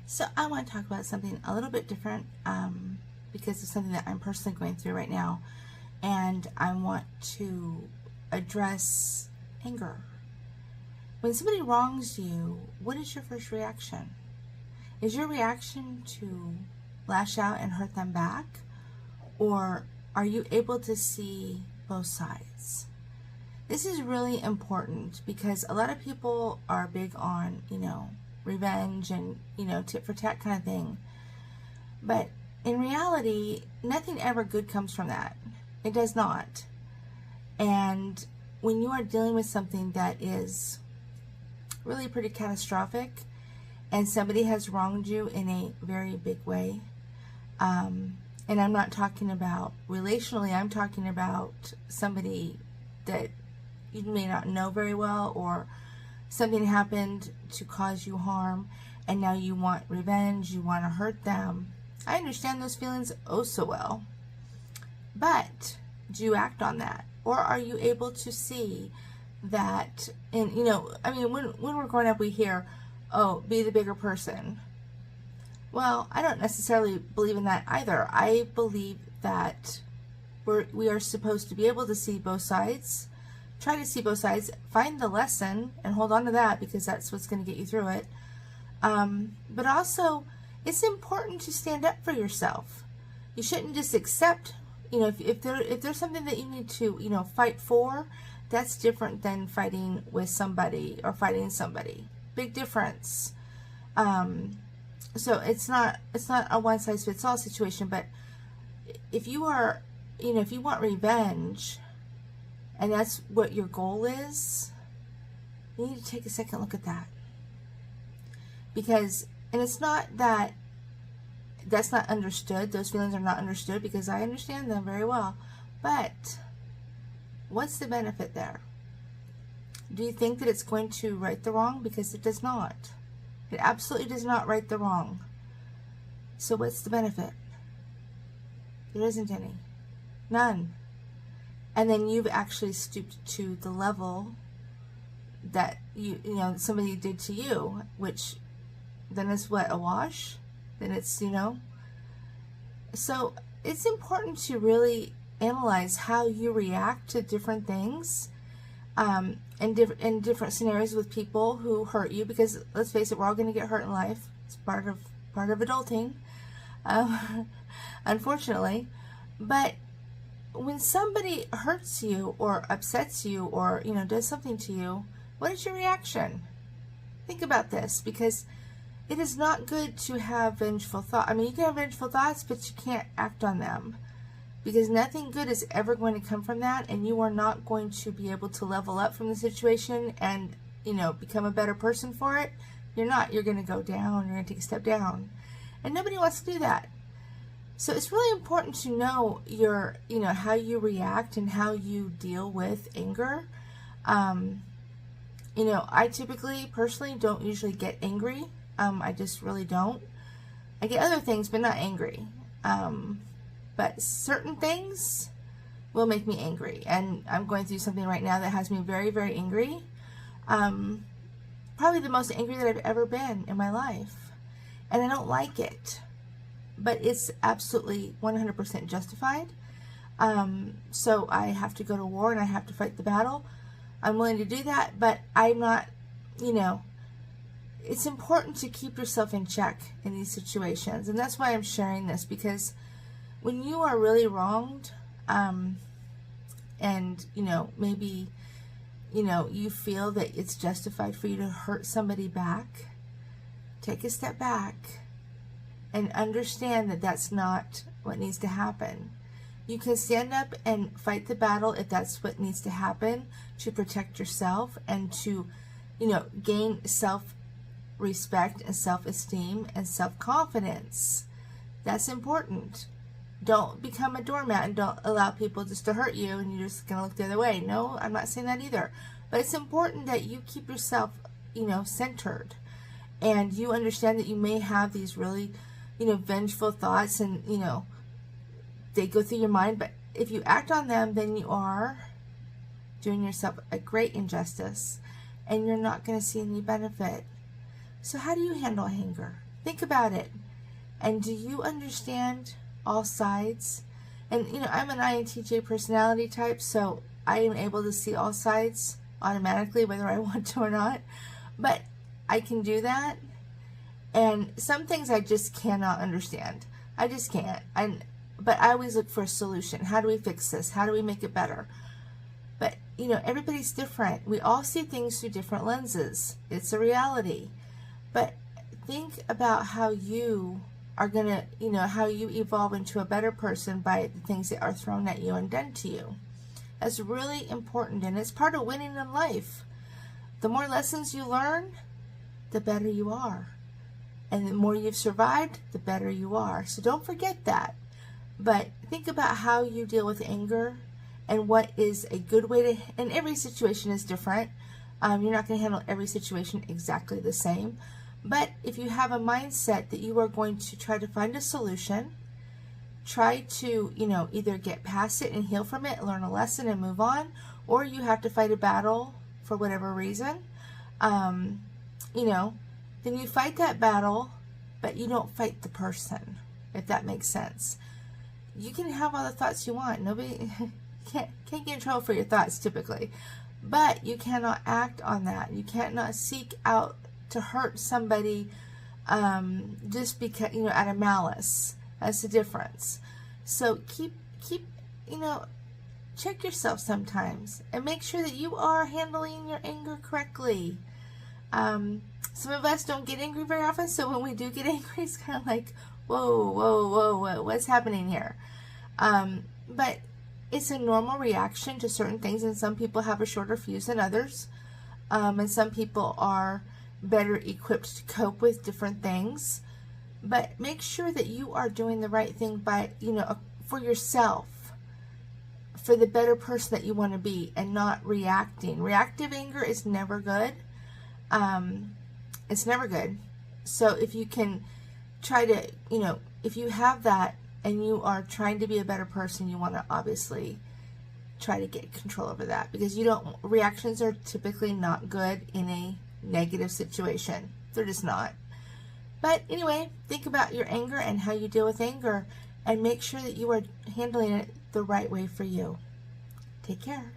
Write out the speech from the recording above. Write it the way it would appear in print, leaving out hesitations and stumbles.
So I want to talk about something a little bit different because of something that I'm personally going through right now, and I want to address anger. When somebody wrongs you, what is your first reaction? Is your reaction to lash out and hurt them back, or are you able to see both sides? This is really important because a lot of people are big on, revenge and, tit for tat kind of thing. But in reality, nothing ever good comes from that. It does not. And when you are dealing with something that is really pretty catastrophic and somebody has wronged you in a very big way, and I'm not talking about relationally, I'm talking about somebody that you may not know very well, or something happened to cause you harm and now you want revenge, you want to hurt them. I understand those feelings oh so well. But do you act on that? Or are you able to see that, and when we're growing up we hear, oh, be the bigger person. Well, I don't necessarily believe in that either. I believe that we are supposed to be able to see both sides. Try to see both sides, find the lesson, and hold on to that because that's what's going to get you through it. But also, it's important to stand up for yourself. You shouldn't just accept, if there's something that you need to, fight for, that's different than fighting with somebody or fighting somebody. Big difference. So it's not a one-size-fits-all situation, but if you are, if you want revenge, and that's what your goal is, you need to take a second look at that. Because, and it's not that that's not understood, those feelings are not understood, because I understand them very well. But what's the benefit there? Do you think that it's going to right the wrong? Because it does not. It absolutely does not right the wrong. So what's the benefit? There isn't any. None. And then you've actually stooped to the level that somebody did to you, which then is what, a wash? Then it's, So it's important to really analyze how you react to different things, in different scenarios with people who hurt you, because let's face it, we're all going to get hurt in life. It's part of adulting, unfortunately. But when somebody hurts you or upsets you or, does something to you, what is your reaction? Think about this, because it is not good to have vengeful thoughts. I mean, you can have vengeful thoughts, but you can't act on them, because nothing good is ever going to come from that, and you are not going to be able to level up from the situation and, become a better person for it. You're not. You're going to go down. You're going to take a step down. And nobody wants to do that. So it's really important to know how you react and how you deal with anger. I typically, personally, don't usually get angry. I just really don't. I get other things, but not angry. But certain things will make me angry. And I'm going through something right now that has me very, very angry. Probably the most angry that I've ever been in my life. And I don't like it. But it's absolutely 100% justified. So I have to go to war and I have to fight the battle. I'm willing to do that, but I'm not, it's important to keep yourself in check in these situations. And that's why I'm sharing this, because when you are really wronged, and, maybe, you feel that it's justified for you to hurt somebody back, take a step back and understand that that's not what needs to happen. You can stand up and fight the battle if that's what needs to happen to protect yourself and to, gain self-respect and self-esteem and self-confidence. That's important. Don't become a doormat and don't allow people just to hurt you and you're just going to look the other way. No, I'm not saying that either. But it's important that you keep yourself, centered. And you understand that you may have these really, vengeful thoughts and, they go through your mind. But if you act on them, then you are doing yourself a great injustice and you're not going to see any benefit. So how do you handle anger? Think about it. And do you understand all sides? And I'm an INTJ personality type, so I am able to see all sides automatically, whether I want to or not. But I can do that. And some things I just cannot understand. I just can't. But I always look for a solution. How do we fix this? How do we make it better? But, everybody's different. We all see things through different lenses. It's a reality. But think about how you are going to, how you evolve into a better person by the things that are thrown at you and done to you. That's really important, and it's part of winning in life. The more lessons you learn, the better you are. And the more you've survived, the better you are. So don't forget that. But think about how you deal with anger and what is a good way to, and every situation is different. You're not going to handle every situation exactly the same. But if you have a mindset that you are going to try to find a solution, try to, either get past it and heal from it, learn a lesson and move on, or you have to fight a battle for whatever reason, then you fight that battle, but you don't fight the person, if that makes sense. You can have all the thoughts you want. Nobody can't get in trouble for your thoughts typically, but you cannot act on that. You cannot seek out to hurt somebody just because, out of malice. That's the difference. So keep check yourself sometimes and make sure that you are handling your anger correctly. Some of us don't get angry very often, so when we do get angry, it's kind of like, whoa, what's happening here? But it's a normal reaction to certain things, and some people have a shorter fuse than others, and some people are better equipped to cope with different things. But make sure that you are doing the right thing by, for yourself, for the better person that you want to be, and not reacting. Reactive anger is never good. It's never good. So if you can try to, if you have that and you are trying to be a better person, you want to obviously try to get control over that, because reactions are typically not good in a negative situation. They're just not. But anyway, think about your anger and how you deal with anger, and make sure that you are handling it the right way for you. Take care.